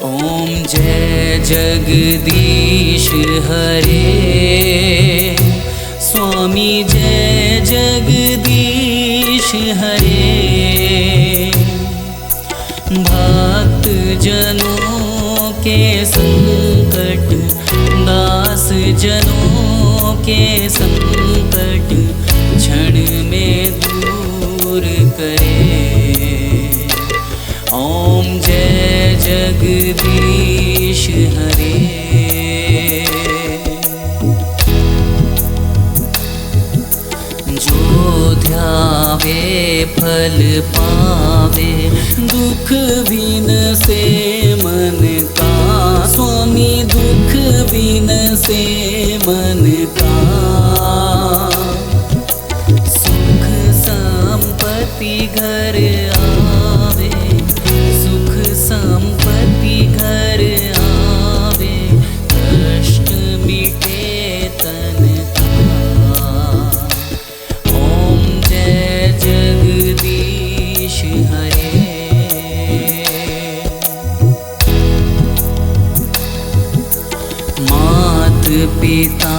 ओम जय जगदीश हरे, स्वामी जय जगदीश हरे। भक्त जनों के संकट, दास जनों के संकट क्षण में दूर करे। ओम जय जगदीश हरे। जो ध्यावे फल पावे, दुख बिन से मन का। स्वामी दुख बिन से मन का। सुख संपत्ति घर आवे, सुख संपत्ति घर आवे, कष्ट मिटे तन का। ओम जय जगदीश हरे। मात पिता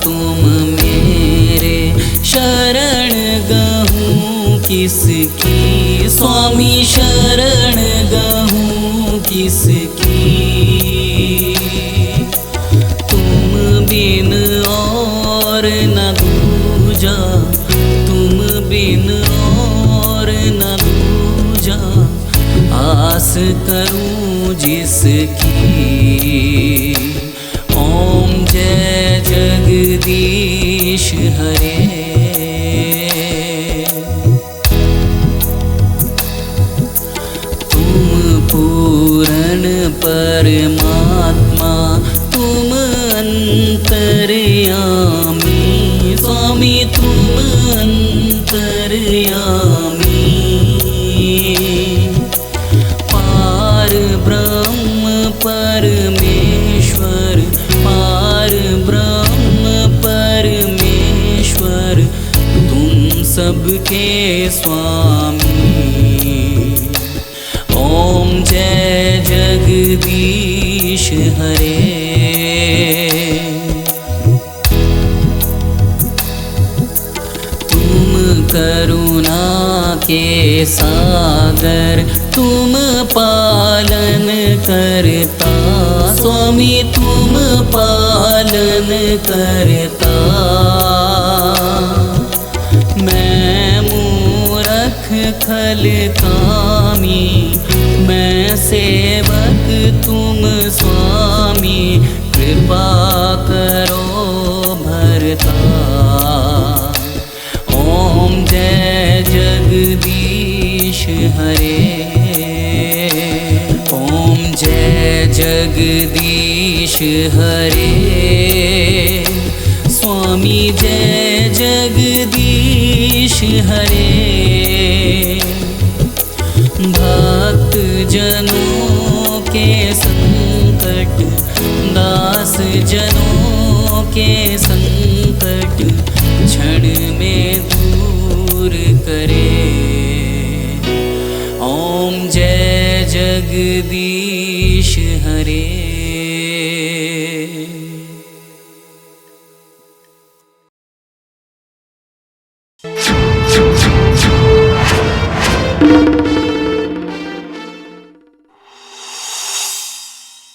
तुम मेरे, शरण गहूँ किसकी। स्वामी शरण गहूँ किसकी। तुम बिन और न दूजा, तुम बिन और न दूजा, आस करूं जिसकी। ओम जय जगदीश हरे। पूर्ण परमात्मा तुम अंतर्यामी। स्वामी तुम अंतर्यामी। पार ब्रह्म परमेश्वर, पार ब्रह्म परमेश्वर, तुम सबके स्वामी। ओम जय जगदीश हरे। तुम करुणा के सागर, तुम पालन करता। स्वामी तुम पालन करता। मैं मूरख खल कामी, मैं सेवक तुम स्वामी। कृपा करो भरता। ओम जय जगदीश हरे। ओम जय जगदीश हरे। स्वामी जय जगदीश हरे। भक्त जनों के संकट, दास जनों के संकट क्षण में दूर करे। ओम जय जगदीश